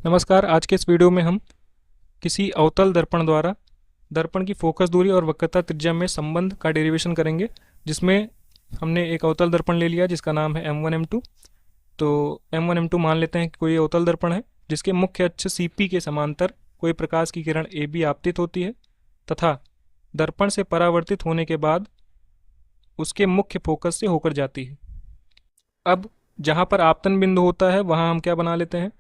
नमस्कार। आज के इस वीडियो में हम किसी अवतल दर्पण द्वारा दर्पण की फोकस दूरी और वक्रता त्रिज्या में संबंध का डेरिवेशन करेंगे, जिसमें हमने एक अवतल दर्पण ले लिया जिसका नाम है M1 M2। तो M1 M2 मान लेते हैं कि कोई अवतल दर्पण है जिसके मुख्य अक्ष CP के समांतर कोई प्रकाश की किरण AB आपतित होती है तथा दर्पण से परावर्तित होने के बाद उसके मुख्य फोकस से होकर जाती है। अब जहाँ पर आपतन बिंदु होता है वहाँ हम क्या बना लेते हैं,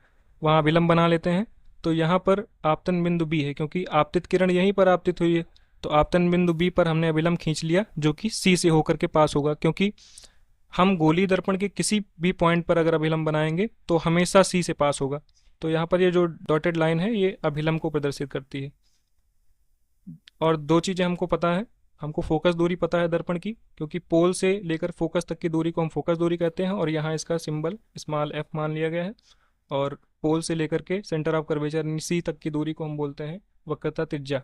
वहाँ अभिलंब बना लेते हैं। तो यहाँ पर आपतन बिंदु बी है, क्योंकि आपतित किरण यहीं पर आपतित हुई है। तो आपतन बिंदु बी पर हमने अभिलंब खींच लिया जो कि सी से होकर के पास होगा, क्योंकि हम गोलीय दर्पण के किसी भी पॉइंट पर अगर अभिलंब बनाएंगे तो हमेशा सी से पास होगा। तो यहाँ पर ये जो डॉटेड लाइन है ये अभिलंब को प्रदर्शित करती है। और दो चीज़ें हमको पता है, हमको फोकस दूरी पता है दर्पण की, क्योंकि पोल से लेकर फोकस तक की दूरी को हम फोकस दूरी कहते हैं और यहाँ इसका सिंबल स्मॉल f मान लिया गया है। और पोल से लेकर के सेंटर ऑफ कर्वेचर सी तक की दूरी को हम बोलते हैं वक्रता त्रिज्या,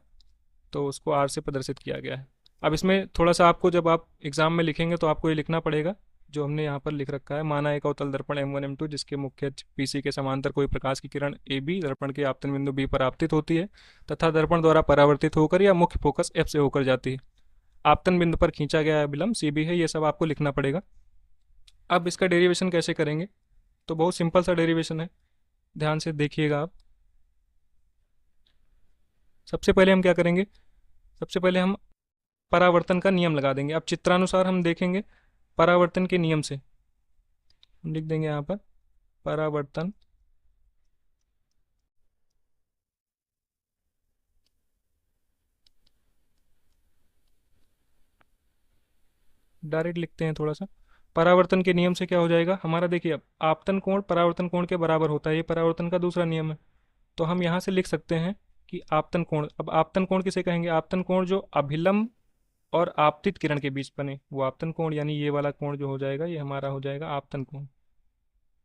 तो उसको r से प्रदर्शित किया गया है। अब इसमें थोड़ा सा आपको, जब आप एग्जाम में लिखेंगे तो आपको ये लिखना पड़ेगा जो हमने यहाँ पर लिख रखा है। माना एक अवतल दर्पण M1 M2 जिसके मुख्य PC के समांतर कोई प्रकाश की किरण AB दर्पण के आपतन बिंदु B पर आपतित होती है तथा दर्पण द्वारा परावर्तित होकर या मुख्य फोकस F से होकर जाती है। आपतन बिंदु पर खींचा गया अभिलंब CB है, ये सब आपको लिखना पड़ेगा। अब इसका डेरिवेशन कैसे करेंगे, तो बहुत सिंपल सा डेरिवेशन है, ध्यान से देखिएगा आप। सबसे पहले हम क्या करेंगे, सबसे पहले हम परावर्तन का नियम लगा देंगे। अब चित्रानुसार हम देखेंगे परावर्तन के नियम से हम लिख देंगे यहाँ पर परावर्तन डायरेक्ट लिखते हैं थोड़ा सा। परावर्तन के नियम से क्या हो जाएगा हमारा, देखिए अब आपतन कोण परावर्तन कोण के बराबर होता है, ये परावर्तन का दूसरा नियम है। तो हम यहाँ से लिख सकते हैं कि आपतन कोण, अब आपतन कोण किसे कहेंगे, आपतन कोण जो अभिलंब और आपतित किरण के बीच बने वो आपतन कोण, यानी ये वाला कोण जो हो जाएगा ये हमारा हो जाएगा आपतन कोण।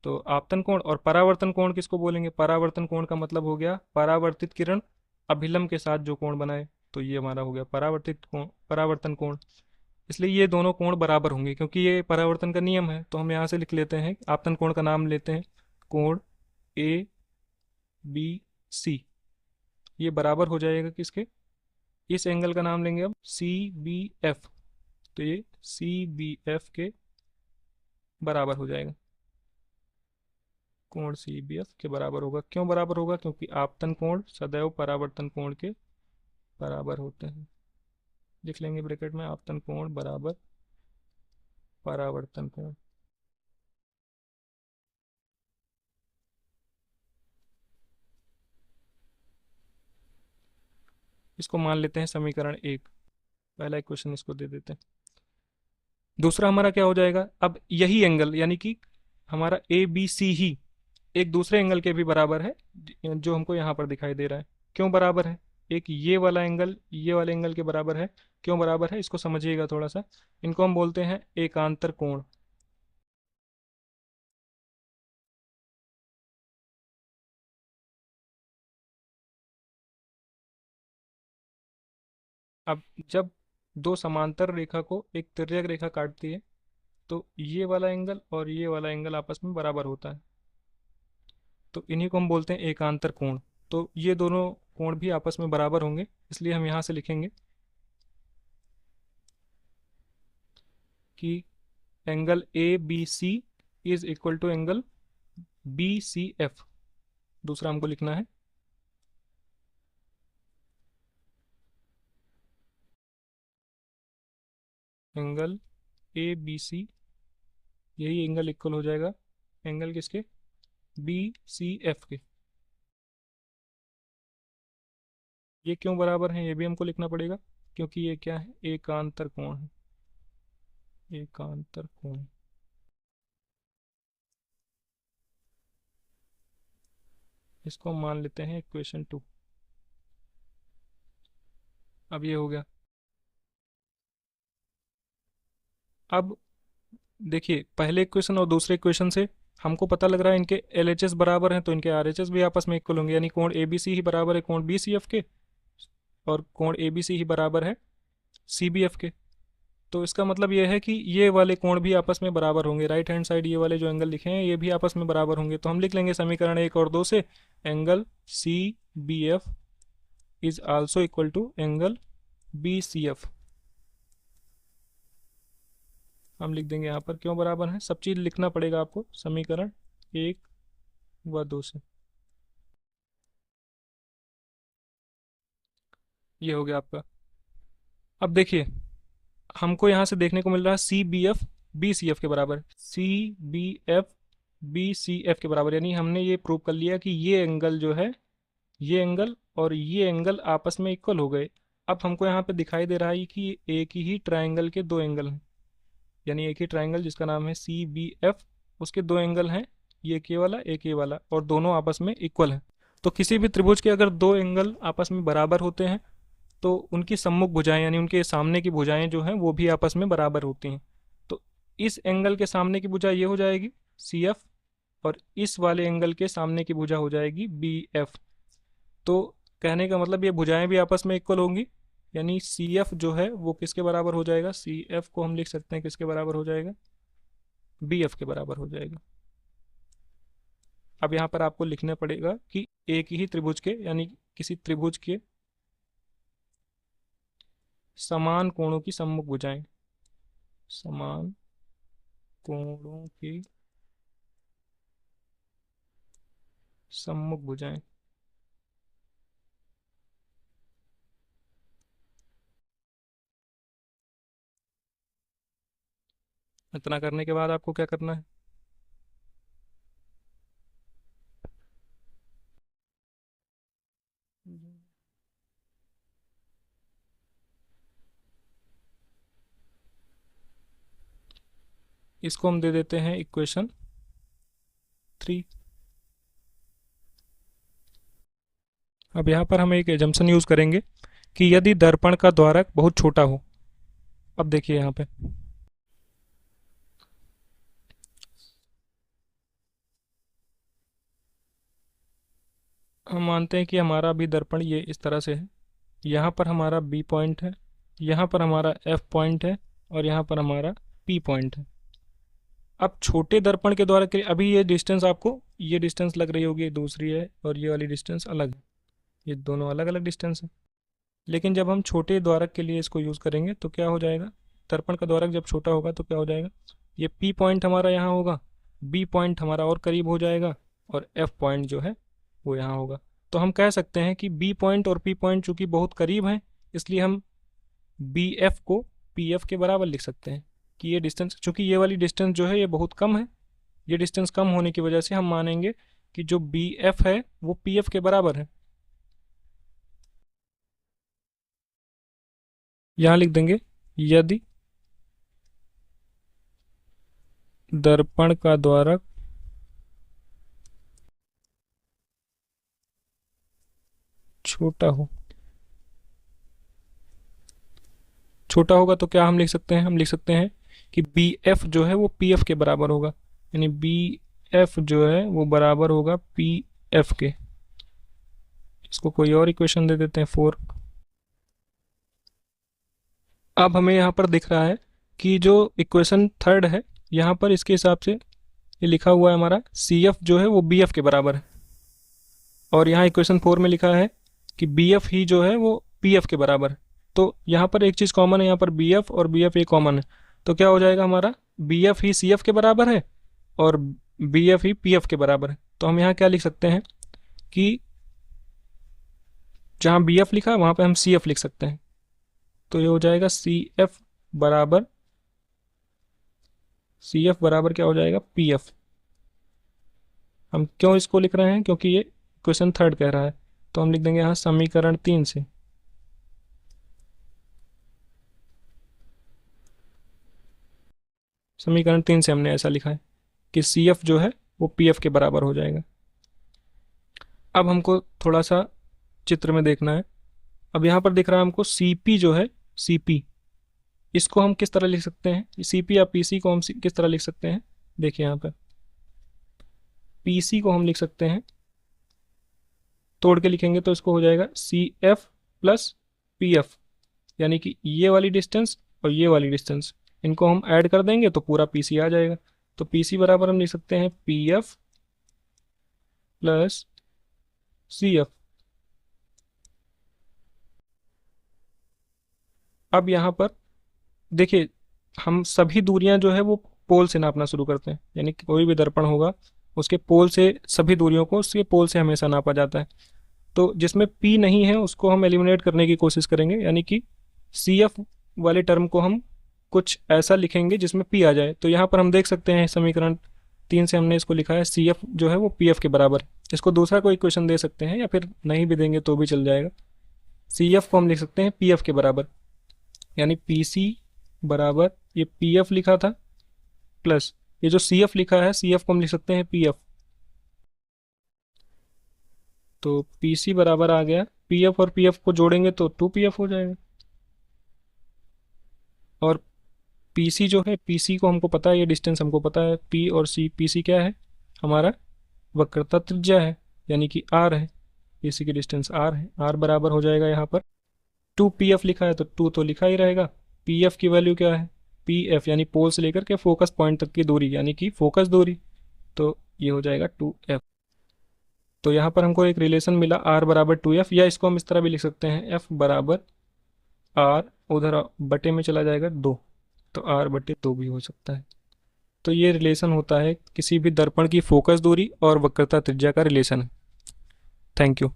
तो आपतन कोण और परावर्तन कोण किसको बोलेंगे, परावर्तन कोण का मतलब हो गया परावर्तित किरण अभिलंब के साथ जो कोण बनाए, तो ये हमारा हो गया परावर्तित कोण, परावर्तन कोण। इसलिए ये दोनों कोण बराबर होंगे क्योंकि ये परावर्तन का नियम है। तो हम यहाँ से लिख लेते हैं, आपतन कोण का नाम लेते हैं कोण ABC, ये बराबर हो जाएगा किसके, इस एंगल का नाम लेंगे अब CBF। तो ये CBF के बराबर हो जाएगा, कोण CBF के बराबर होगा। क्यों बराबर होगा, क्योंकि आपतन कोण सदैव परावर्तन कोण के बराबर होते हैं। लिख लेंगे ब्रैकेट में आपतन कोण बराबर परावर्तन कोण। इसको मान लेते हैं समीकरण 1, पहला इक्वेशन इसको दे देते हैं। दूसरा हमारा क्या हो जाएगा, अब यही एंगल यानी कि हमारा ABC ही एक दूसरे एंगल के भी बराबर है जो हमको यहाँ पर दिखाई दे रहा है। क्यों बराबर है, एक ये वाला एंगल ये वाले एंगल के बराबर है। क्यों बराबर है इसको समझिएगा थोड़ा सा, इनको हम बोलते हैं एकांतर कोण। अब जब दो समांतर रेखा को एक तिर्यक रेखा काटती है तो ये वाला एंगल और ये वाला एंगल आपस में बराबर होता है, तो इन्हीं को हम बोलते हैं एकांतर कोण। तो ये दोनों कोण भी आपस में बराबर होंगे, इसलिए हम यहाँ से लिखेंगे कि angle ABC is equal to angle BCF। दूसरा हमको लिखना है एंगल ABC, यही एंगल इक्वल हो जाएगा एंगल किसके, BCF के। ये क्यों बराबर है ये भी हमको लिखना पड़ेगा, क्योंकि ये क्या है, एकांतर कोण है, एकांतर कोण। इसको हम मान लेते हैं इक्वेशन 2। अब ये हो गया। अब देखिए पहले इक्वेशन और दूसरे इक्वेशन से हमको पता लग रहा है इनके LHS बराबर हैं तो इनके RHS भी आपस में इक्वल होंगे, यानी कोण ABC ही बराबर है कोण BCF के और कोण ABC ही बराबर है CBF के। तो इसका मतलब ये है कि ये वाले कोण भी आपस में बराबर होंगे, राइट हैंड साइड ये वाले जो एंगल लिखे हैं ये भी आपस में बराबर होंगे। तो हम लिख लेंगे समीकरण 1 और 2 से angle C B F is also equal to angle B C F. हम लिख देंगे यहाँ पर क्यों बराबर है, सब चीज़ लिखना पड़ेगा आपको समीकरण 1 व 2 से। ये हो गया आपका। अब देखिए हमको यहाँ से देखने को मिल रहा है C B F B C F के बराबर, C B F B C F के बराबर, यानी हमने ये प्रूव कर लिया कि ये एंगल जो है, ये एंगल और ये एंगल आपस में इक्वल हो गए। अब हमको यहाँ पे दिखाई दे रहा है कि एक ही ट्रायंगल के दो एंगल हैं, यानी एक ही ट्रायंगल जिसका नाम है सी बी एफ, उसके दो एंगल हैं, ये के वाला एक ये वाला, और दोनों आपस में इक्वल हैं। तो किसी भी त्रिभुज के अगर दो एंगल आपस में बराबर होते हैं तो उनकी सम्मुख भुजाएं यानी उनके सामने की भुजाएं जो हैं वो भी आपस में बराबर होती हैं। तो इस एंगल के सामने की भुजा ये हो जाएगी सी एफ, और इस वाले एंगल के सामने की भुजा हो जाएगी बी एफ। तो कहने का मतलब ये भुजाएं भी आपस में इक्वल होंगी, यानी सी एफ जो है वो किसके बराबर हो जाएगा, सी एफ को हम लिख सकते हैं किसके बराबर हो जाएगा, बी एफ के बराबर हो जाएगा। अब यहाँ पर आपको लिखना पड़ेगा कि एक ही त्रिभुज के यानी किसी त्रिभुज के समान कोणों की सम्मुख भुजाएं, समान कोणों की सम्मुख भुजाएं। इतना करने के बाद आपको क्या करना है, इसको हम दे देते हैं इक्वेशन 3। अब यहाँ पर हम एक एजम्पशन यूज करेंगे कि यदि दर्पण का द्वारक बहुत छोटा हो। अब देखिए यहाँ पे हम मानते हैं कि हमारा अभी दर्पण ये इस तरह से है, यहाँ पर हमारा बी पॉइंट है, यहाँ पर हमारा एफ पॉइंट है, और यहाँ पर हमारा पी पॉइंट है। अब छोटे दर्पण के द्वारा के अभी ये डिस्टेंस आपको ये डिस्टेंस लग रही होगी, दूसरी है, और ये वाली डिस्टेंस अलग है, ये दोनों अलग अलग डिस्टेंस है। लेकिन जब हम छोटे द्वारक के लिए इसको यूज़ करेंगे तो क्या हो जाएगा, दर्पण का द्वारक जब छोटा होगा तो क्या हो जाएगा, ये पी पॉइंट हमारा यहाँ होगा, बी पॉइंट हमारा और करीब हो जाएगा, और एफ पॉइंट जो है वो यहाँ होगा। तो हम कह सकते हैं कि बी पॉइंट और पी पॉइंट चूँकि बहुत करीब हैं, इसलिए हम बी एफ को पी एफ के बराबर लिख सकते हैं कि ये डिस्टेंस, चूँकि ये वाली डिस्टेंस जो है ये बहुत कम है, ये डिस्टेंस कम होने की वजह से हम मानेंगे कि जो बी एफ है वो पी एफ के बराबर है। यहाँ लिख देंगे यदि दर्पण का द्वारक छोटा हो, छोटा होगा तो क्या हम लिख सकते हैं, हम लिख सकते हैं कि बी एफ जो है वो पी एफ के बराबर होगा, यानी बी एफ जो है वो बराबर होगा पी एफ के। इसको कोई और इक्वेशन दे देते हैं 4। अब हमें यहाँ पर दिख रहा है कि जो इक्वेशन 3 है यहाँ पर इसके हिसाब से ये लिखा हुआ है हमारा सी एफ जो है वो बी एफ के बराबर है, और यहाँ इक्वेशन 4 में लिखा है कि बी एफ ही जो है वो पी एफ के बराबर है। तो यहाँ पर एक चीज़ कॉमन है, यहाँ पर बी एफ और बी एफ ए कॉमन है, तो क्या हो जाएगा हमारा बी एफ ही सी एफ के बराबर है और बी एफ ही पी एफ के बराबर है। तो हम यहाँ क्या लिख सकते हैं कि जहाँ बी एफ लिखा है वहाँ पे हम सी एफ लिख सकते हैं, तो ये हो जाएगा सी एफ बराबर, सी एफ बराबर क्या हो जाएगा पी एफ। हम क्यों इसको लिख रहे हैं, क्योंकि ये क्वेश्चन 3 कह रहा है, तो हम लिख देंगे यहाँ समीकरण 3 से समीकरण 3 से हमने ऐसा लिखा है कि सी एफ जो है वो पी एफ के बराबर हो जाएगा। अब हमको थोड़ा सा चित्र में देखना है। अब यहाँ पर दिख रहा है हमको सी पी जो है, सी पी, इसको हम किस तरह लिख सकते हैं, सी पी या पी सी को हम किस तरह लिख सकते हैं, देखिए यहाँ पर पी सी को हम लिख सकते हैं, तोड़ के लिखेंगे तो इसको हो जाएगा C F plus P F, यानी कि ये वाली डिस्टेंस और ये वाली डिस्टेंस इनको हम ऐड कर देंगे तो पूरा पी सी आ जाएगा। तो पी सी बराबर हम लिख सकते हैं P F plus C F. अब यहाँ पर देखिए, हम सभी दूरियां जो है वो पोल से नापना शुरू करते हैं, यानी कि कोई भी दर्पण होगा उसके पोल से सभी दूरियों को उसके पोल से हमेशा नापा जाता है। तो जिसमें पी नहीं है उसको हम एलिमिनेट करने की कोशिश करेंगे, यानी कि सी एफ वाले टर्म को हम कुछ ऐसा लिखेंगे जिसमें पी आ जाए। तो यहाँ पर हम देख सकते हैं समीकरण 3 से हमने इसको लिखा है, सी एफ जो है वो पी एफ के बराबर है। इसको दूसरा कोई क्वेश्चन दे सकते हैं या फिर नहीं भी देंगे तो भी चल जाएगा। सी एफ को हम लिख सकते हैं पी एफ के बराबर, यानी पी सी बराबर ये पी एफ लिखा था प्लस ये जो सी एफ लिखा है, सी एफ को हम लिख सकते हैं पी एफ। तो पी सी बराबर आ गया, पी एफ और पी एफ को जोड़ेंगे तो 2 पी एफ हो जाएगा। और पी सी जो है, पी सी को हमको पता है, ये डिस्टेंस हमको पता है, पी और सी, पी सी क्या है हमारा वक्रता त्रिज्या है, यानी कि आर है, पी सी की डिस्टेंस आर है। आर बराबर हो जाएगा यहाँ पर 2 पी एफ लिखा है तो 2 तो लिखा ही रहेगा। पी एफ की वैल्यू क्या है, पी एफ यानी पोल से लेकर के फोकस पॉइंट तक की दूरी, यानी कि फोकस दूरी, तो ये हो जाएगा 2 एफ। तो यहाँ पर हमको एक रिलेशन मिला आर बराबर 2 एफ, या इसको हम इस तरह भी लिख सकते हैं एफ बराबर आर, उधर बटे में चला जाएगा 2, तो आर बटे 2 भी हो सकता है। तो ये रिलेशन होता है किसी भी दर्पण की फोकस दूरी और वक्रता त्रिज्या का रिलेशन है। Thank you.